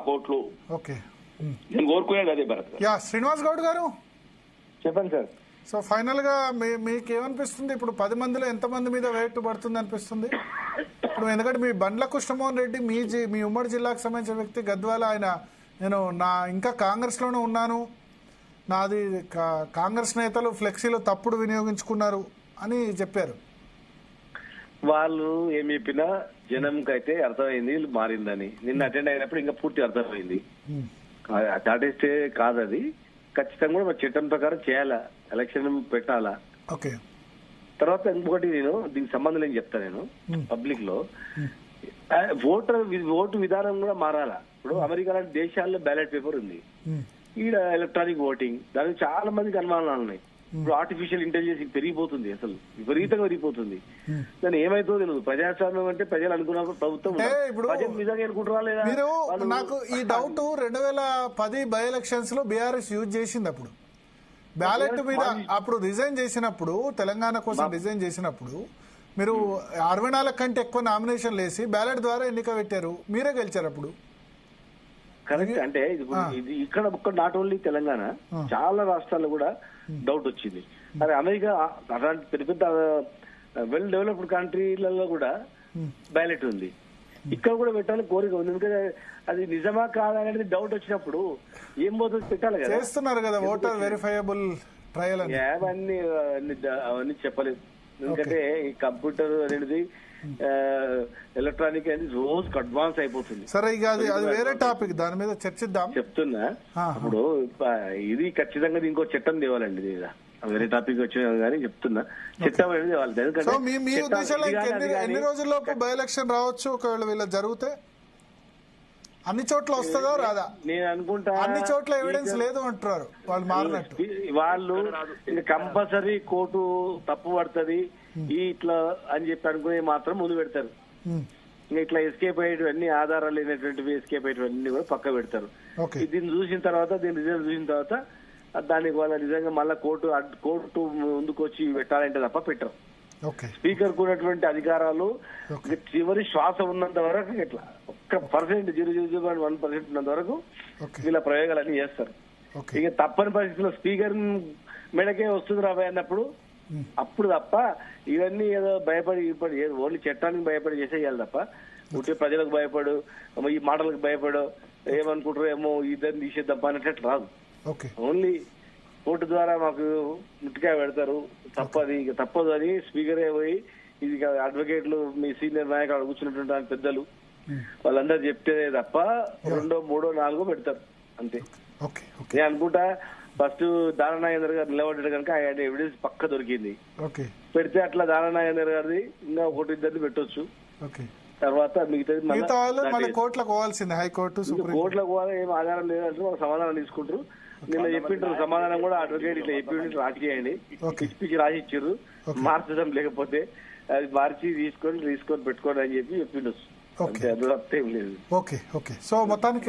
కోట్లు. ఓకే, నేను కోరుకునేది అదే భరత్. శ్రీనివాస్ గౌడ్ గారు చెప్పండి సార్. సో ఫైనల్ గా మీకు ఏమనిపిస్తుంది ఇప్పుడు 10 మందిలో ఎంతమంది మీద వేటు పడుతుంది అనిపిస్తుంది ఇప్పుడు? ఎందుకంటే మీ బండ్ల కృష్ణమోహన్ రెడ్డి మీ ఉమ్మడి జిల్లాకు సంబంధించిన వ్యక్తి గద్వాల, ఆయన నేను ఇంకా కాంగ్రెస్ లోనే ఉన్నాను, నాది కాంగ్రెస్ నేతలు ఫ్లెక్సీలు తప్పుడు వినియోగించుకున్నారు అని చెప్పారు. వాళ్ళు ఏం చెప్పినా జనంకి అయితే అర్థమైంది మారిందని. నిన్న అటెండ్ అయినప్పుడు ఇంకా పూర్తి అర్థమైంది. దాటేస్తే కాదు, అది ఖచ్చితంగా కూడా చట్టం ప్రకారం చేయాలా, ఎలక్షన్ పెట్టాలా. ఓకే, తర్వాత ఇంకొకటి నేను దీనికి సంబంధం ఏం చెప్తా, నేను పబ్లిక్ లో ఓటు విధానం కూడా మారాలా. ఇప్పుడు అమెరికా లాంటి దేశాల్లో బ్యాలెట్ పేపర్ ఉంది, ఈడ ఎలక్ట్రానిక్ ఓటింగ్, దానికి చాలా మందికి అనుమానాలు ఉన్నాయి. ఇప్పుడు ఆర్టిఫిషియల్ ఇంటెలిజెన్స్ పెరిగిపోతుంది, అసలు విపరీతంగా పెరిగిపోతుంది. దాన్ని ఏమైతుందో తెలియదు. ప్రజాస్వామ్యం అంటే ప్రజలు అనుకున్నప్పుడు ప్రభుత్వం నిజంగా అనుకుంటారా లేదా? మీరు నాకు ఈ డౌట్ 2010 బై ఎలక్షన్స్ లో బీఆర్ఎస్ యూజ్ చేసింది. అప్పుడు బ్యాలెట్ మీద అప్పుడు రిజైన్ చేసినప్పుడు, తెలంగాణ కోసం రిజైన్ చేసినప్పుడు మీరు 64 కంటే ఎక్కువ నామినేషన్లు వేసి బ్యాలెట్ ద్వారా ఎన్నిక పెట్టారు, మీరే గెలిచారు అప్పుడు. కరెక్ట్. అంటే ఇది ఇక్కడ ఒక్క నాట్ ఓన్లీ తెలంగాణ, చాలా రాష్ట్రాల్లో కూడా డౌట్ వచ్చింది. అదే అమెరికా అలాంటి పెద్ద పెద్ద వెల్ డెవలప్డ్ కంట్రీలలో కూడా బ్యాలెట్ ఉంది, ఇక్కడ కూడా పెట్టాలని కోరిక ఉంది. ఎందుకంటే అది నిజమా కాదా అనేది డౌట్ వచ్చినప్పుడు ఏం పోతుంది పెట్టాలి కదా. చేస్తున్నారు కదా ఓటర్ వెరిఫైయబుల్ ట్రయల్ అని. అవన్నీ చెప్పలేదు. ఎందుకంటే ఈ కంప్యూటర్ అనేది ఎలక్ట్రానిక్ అనేది రోజుకి అడ్వాన్స్ అయిపోతుంది. సరే, ఇక అది వేరే టాపిక్, దాని మీద చర్చిద్దాం. చెప్తున్నా ఇప్పుడు ఇది ఖచ్చితంగా ఇంకో చట్టం తేవాలండి. వేరే టాపిక్ వచ్చినా కానీ చెప్తున్నా, చట్టం అనేది తేవాలి. ఎందుకంటే మీ ఉద్దేశంలో ఎన్ని రోజుల్లోపు బై ఎలక్షన్ రావచ్చు ఒకవేళ వీళ్ళ జరిగితే? అన్ని చోట్ల వస్తుందో రాదా? నేను అనుకుంటా అన్ని చోట్ల ఎవిడెన్స్ లేదు అంటున్నారు వాళ్ళు, మారినట్టు. వాళ్ళు కంపల్సరీ కోర్టు తప్పు పడుతుంది ఇట్లా అని చెప్పి అనుకునే మాత్రం ముందు పెడతారు. ఇంకా ఇట్లా ఎస్కేప్ అయ్యేటివన్నీ, ఆధారాలు లేనటువంటివి ఎస్కేప్ అయ్యేటివన్నీ కూడా పక్క పెడతారు. దీన్ని చూసిన తర్వాత, దీని రిజల్ట్ చూసిన తర్వాత దానికి వాళ్ళ నిజంగా మళ్ళీ కోర్టు ముందుకు వచ్చి పెట్టాలంటే తప్ప పెట్టరు. స్పీకర్ కు ఉన్నటువంటి అధికారాలు చివరి శ్వాస ఉన్నంత వరకు ఇట్లా 1% 0.1% ఉన్నంత వరకు వీళ్ళ ప్రయోగాలన్నీ చేస్తారు. ఇక తప్పని పరిస్థితుల్లో స్పీకర్ మెడకే వస్తుంది రాబోయే అన్నప్పుడు అప్పుడు తప్ప ఇవన్నీ ఏదో భయపడి ఓన్లీ చట్టానికి భయపడి చేసేయాలి తప్ప ఉంటే ప్రజలకు భయపడు, ఈ మాటలకు భయపడు, ఏమనుకుంటారు ఏమో ఇద్దరిని తీసేద్దాం అనేటట్టు రాదు. ఓన్లీ కోర్టు ద్వారా మాకు ముట్టికాయ పెడతారు, తప్పదు అని స్పీకరే పోయి ఇది అడ్వకేట్లు, మీ సీనియర్ నాయకులు కూర్చున్నటువంటి పెద్దలు వాళ్ళందరూ చెప్తే తప్ప 2, 3, 4 పెడతారు అంతే. నేను అనుకుంటా ఫస్ట్ దాననాగేందర్ గారు నిలబడ్డాడు కనుక ఆయన ఎవిడెన్స్ పక్క దొరికింది. పెడితే అట్లా దాననాగేందర్ గారిది ఇంకా 1-2 పెట్టొచ్చు. తర్వాత మిగతా కోర్టులకు పోవాల్సింది, హైకోర్టు, కోర్టులకు పోవాలి. ఏం ఆధారం లేదంటే వాళ్ళు సమాధానం తీసుకుంటారు. నిన్న చెప్పింటారు సమాధానం కూడా, అడ్వకేట్ ఇట్లా చెప్పి రాసి చేయండి, పిచ్చి రాసి ఇచ్చారు, మార్చడం లేకపోతే అది మార్చి తీసుకొని పెట్టుకోండి అని చెప్పి చెప్పిండొచ్చు. అంతే, అది తప్పేం లేదు. సో మొత్తానికి